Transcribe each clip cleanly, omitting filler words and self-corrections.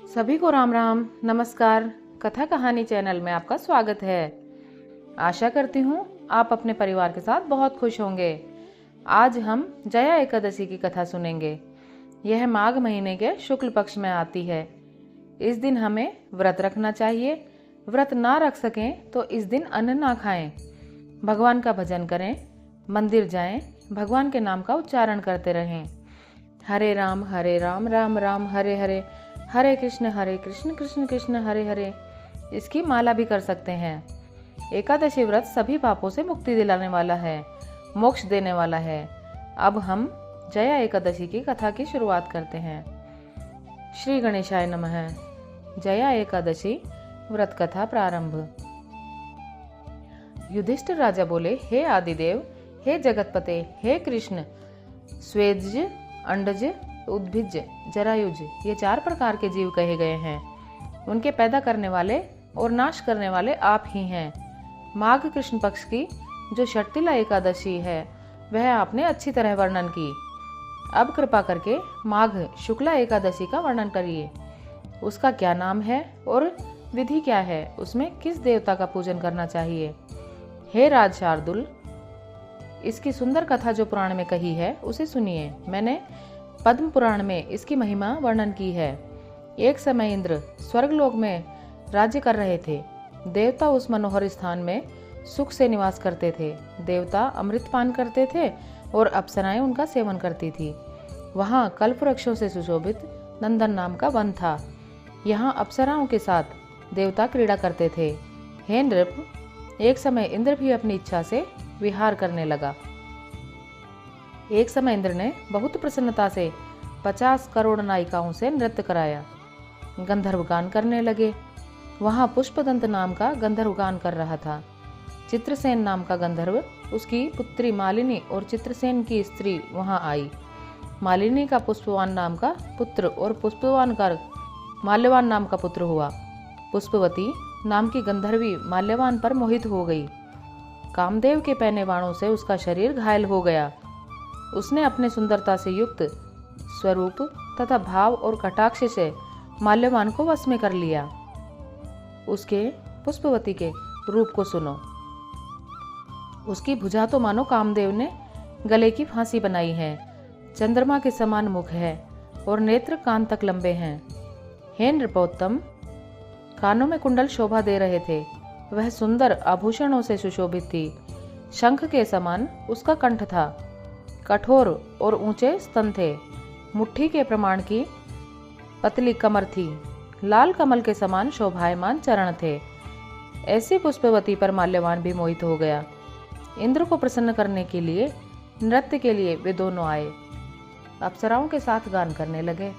सभी को राम राम नमस्कार। कथा कहानी चैनल में आपका स्वागत है। आशा करती हूँ आप अपने परिवार के साथ बहुत खुश होंगे। आज हम जया एकादशी की कथा सुनेंगे। यह माघ महीने के शुक्ल पक्ष में आती है। इस दिन हमें व्रत रखना चाहिए। व्रत ना रख सकें तो इस दिन अन्न ना खाएं। भगवान का भजन करें, मंदिर जाएं, भगवान के नाम का उच्चारण करते रहें। हरे राम राम राम हरे हरे, हरे कृष्ण कृष्ण कृष्ण हरे हरे। इसकी माला भी कर सकते हैं। एकादशी व्रत सभी पापों से मुक्ति दिलाने वाला है, मोक्ष देने वाला है। अब हम जया एकादशी की कथा की शुरुआत करते हैं। श्री गणेशाय नमः। जया एकादशी व्रत कथा प्रारंभ। युधिष्ठिर राजा बोले, हे आदिदेव, हे जगतपते, हे कृष्ण, स्वेदज, अंडज, उद्भिज, जरायुज, ये 4 प्रकार के जीव कहे गए हैं। उनके पैदा करने वाले और नाश करने वाले आप ही हैं। माघ कृष्ण पक्ष की जो षटतिला एकादशी है वह आपने अच्छी तरह वर्णन की। अब कृपा करके माघ शुक्ला एकादशी का वर्णन करिए। उसका क्या नाम है और विधि क्या है, उसमें किस देवता का पूजन करना चाहिए। हे राज शार्दुल, इसकी सुंदर कथा जो पुराण में कही है उसे सुनिए। मैंने पद्म पुराण में इसकी महिमा वर्णन की है। एक समय इंद्र स्वर्गलोक में राज्य कर रहे थे। देवता उस मनोहर स्थान में सुख से निवास करते थे। देवता अमृत पान करते थे और अप्सराएं उनका सेवन करती थी। वहाँ कल्प वृक्षों से सुशोभित नंदन नाम का वन था। यहाँ अप्सराओं के साथ देवता क्रीड़ा करते थे। हे नृप, एक समय इंद्र भी अपनी इच्छा से विहार करने लगा। एक समय इंद्र ने बहुत प्रसन्नता से 50 करोड़ नायिकाओं से नृत्य कराया। गंधर्व गान करने लगे। वहाँ पुष्पदंत नाम का गंधर्व गान कर रहा था। चित्रसेन नाम का गंधर्व, उसकी पुत्री मालिनी और चित्रसेन की स्त्री वहाँ आई। मालिनी का पुष्पवान नाम का पुत्र और पुष्पवान का माल्यवान नाम का पुत्र हुआ। पुष्पवती नाम की गंधर्वी माल्यवान पर मोहित हो गई। कामदेव के पहने बाणों से उसका शरीर घायल हो गया। उसने अपने सुंदरता से युक्त स्वरूप तथा भाव और कटाक्ष से माल्यवान को वश में कर लिया। उसके पुष्पवती के रूप को सुनो। उसकी भुजा तो मानो कामदेव ने गले की फांसी बनाई है। चंद्रमा के समान मुख है और नेत्र कान तक लंबे हैं। हे नृपोत्तम, कानों में कुंडल शोभा दे रहे थे। वह सुंदर आभूषणों से सुशोभित थी। शंख के समान उसका कंठ था। कठोर और ऊंचे स्तन थे। मुट्ठी के प्रमाण की पतली कमर थी। लाल कमल के समान शोभायमान चरण थे। ऐसी पुष्पवती पर माल्यवान भी मोहित हो गया। इंद्र को प्रसन्न करने के लिए नृत्य के लिए वे दोनों आए। अप्सराओं के साथ गान करने लगे।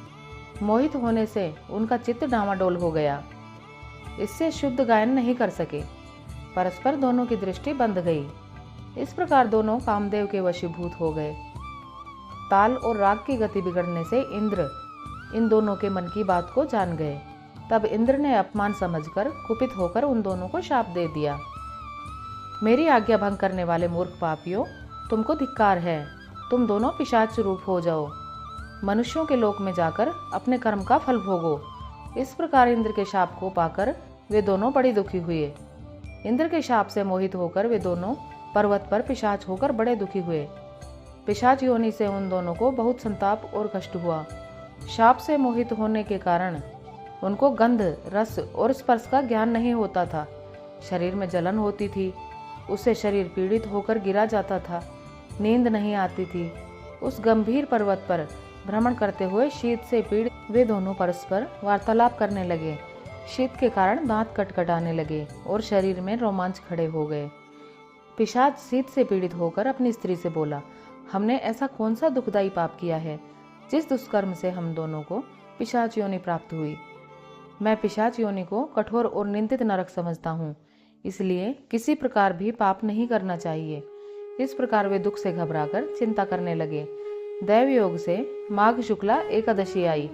मोहित होने से उनका चित्त डामाडोल हो गया। इससे शुद्ध गायन नहीं कर सके। परस्पर दोनों की दृष्टि बंध गई। इस प्रकार दोनों कामदेव के वशीभूत हो गए। ताल और राग की गति बिगड़ने से इंद्र इन दोनों के मन की बात को जान गए। तब इंद्र ने अपमान समझकर कुपित होकर उन दोनों को शाप दे दिया। मेरी आज्ञा भंग करने वाले मूर्ख पापियों, तुमको धिक्कार है। तुम दोनों पिशाच रूप हो जाओ। मनुष्यों के लोक में जाकर अपने कर्म का फल भोगो। इस प्रकार इंद्र के शाप को पाकर वे दोनों बड़ी दुखी हुए। इंद्र के शाप से मोहित होकर वे दोनों पर्वत पर पिशाच होकर बड़े दुखी हुए। पिशाच योनि से उन दोनों को बहुत संताप और कष्ट हुआ। शाप से मोहित होने के कारण उनको गंध, रस और स्पर्श का ज्ञान नहीं होता था। शरीर में जलन होती थी। उससे शरीर पीड़ित होकर गिरा जाता था। नींद नहीं आती थी। उस गंभीर पर्वत पर भ्रमण करते हुए शीत से पीड़ित वे दोनों परस्पर वार्तालाप करने लगे। शीत के कारण दांत कटकटाने लगे और शरीर में रोमांच खड़े हो गए। पिशाच शीत से पीड़ित होकर अपनी स्त्री से बोला, हमने ऐसा कौन सा दुखदायी पाप किया है जिस दुष्कर्म से हम दोनों को पिशाच योनि प्राप्त हुई। मैं पिशाच योनि को कठोर और निंदित नरक समझता हूँ, इसलिए किसी प्रकार भी पाप नहीं करना चाहिए। इस प्रकार वे दुख से घबराकर चिंता करने लगे। दैव योग से माघ शुक्ला एकादशी आई।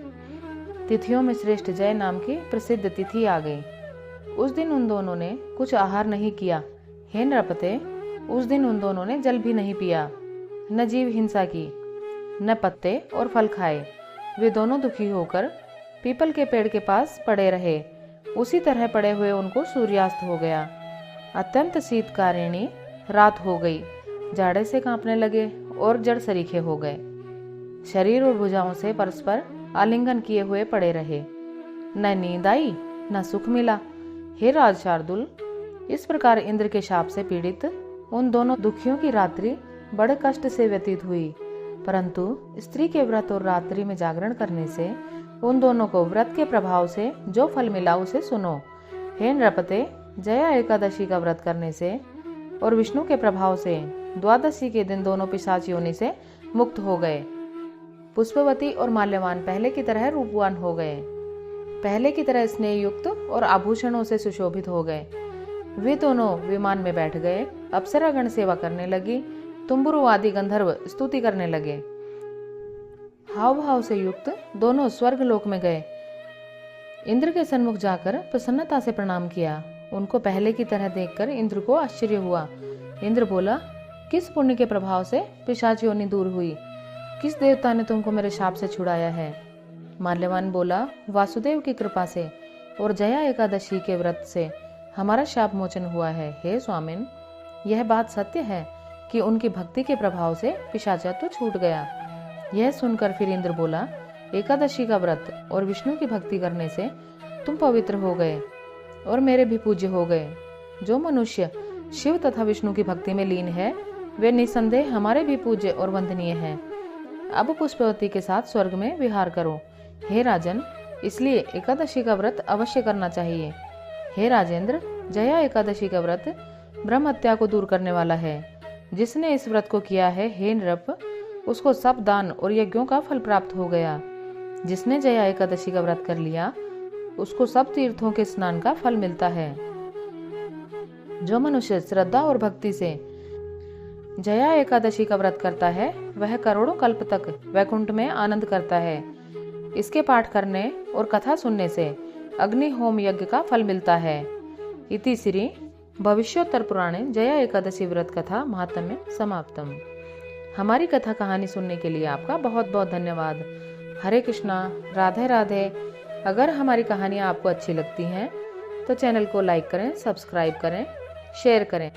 तिथियों में श्रेष्ठ जय नाम की प्रसिद्ध तिथि आ गई। उस दिन उन दोनों ने कुछ आहार नहीं किया। हे नृपते, उस दिन उन दोनों ने जल भी नहीं पिया, न जीव हिंसा की, न पत्ते और फल खाए। वे दोनों दुखी होकर पीपल के पेड़ के पास पड़े रहे। उसी तरह पड़े हुए उनको सूर्यास्त हो गया। अत्यंत शीतकारिणी रात हो गई। जाड़े से कांपने लगे और जड़ सरीखे हो गए। शरीर और भुजाओं से परस्पर आलिंगन किए हुए पड़े रहे। न नींद आई न सुख मिला। हे राज शार्दुल, इस प्रकार इंद्र के शाप से पीड़ित उन दोनों दुखियों की रात्रि बड़े कष्ट से व्यतीत हुई। परंतु स्त्री के व्रत और रात्रि में जागरण करने से उन दोनों को व्रत के प्रभाव से जो फल मिला उसे सुनो। हे नृपते, जया एकादशी का व्रत करने से और विष्णु के प्रभाव से द्वादशी के दिन दोनों पिशाच योनि से मुक्त हो गए। पुष्पवती और माल्यवान पहले की तरह रूपवान हो गए। पहले की तरह स्नेह युक्त और आभूषणों से सुशोभित हो गए। वे दोनों विमान में बैठ गए। अप्सरागण सेवा करने लगी। तुम्बुरु आदि गंधर्व स्तुति करने लगे। हाव भाव से युक्त दोनों स्वर्ग लोक में गए। इंद्र के सन्मुख जाकर प्रसन्नता से प्रणाम किया। उनको पहले की तरह देखकर इंद्र को आश्चर्य हुआ। इंद्र बोला, किस पुण्य के प्रभाव से पिशाच योनि दूर हुई? किस देवता ने तुमको मेरे शाप से छुड़ाया है? माल्यवान बोला, वासुदेव की कृपा से और जया एकादशी के व्रत से हमारा शाप मोचन हुआ है। हे स्वामिन, यह बात सत्य है कि उनकी भक्ति के प्रभाव से पिशाचत्व छूट गया। यह सुनकर फिर इंद्र बोला, एकादशी का व्रत और विष्णु की भक्ति करने से तुम पवित्र हो गए और मेरे भी पूज्य हो गए। जो मनुष्य शिव तथा विष्णु की भक्ति में लीन है वे निसंदेह हमारे भी पूज्य और वंदनीय हैं। अब पुष्पवती के साथ स्वर्ग में विहार करो। हे राजन, इसलिए एकादशी का व्रत अवश्य करना चाहिए। हे राजेंद्र, जया एकादशी का व्रत ब्रह्म हत्या को दूर करने वाला है। जिसने इस व्रत को किया है, हे नृप, उसको सब दान और यज्ञों का फल प्राप्त हो गया। जिसने जया एकादशी का व्रत कर लिया उसको सब तीर्थों के स्नान का फल मिलता है। जो मनुष्य श्रद्धा और भक्ति से जया एकादशी का व्रत करता है वह करोड़ों कल्प तक वैकुंठ में आनंद करता है। इसके पाठ करने और कथा सुनने से अग्नि होम यज्ञ का फल मिलता है। इति श्री भविष्योत्तर पुराणे जया एकादशी व्रत कथा महात्म्य समाप्तम। हमारी कथा कहानी सुनने के लिए आपका बहुत बहुत धन्यवाद। हरे कृष्णा, राधे राधे। अगर हमारी कहानियाँ आपको अच्छी लगती हैं तो चैनल को लाइक करें, सब्सक्राइब करें, शेयर करें।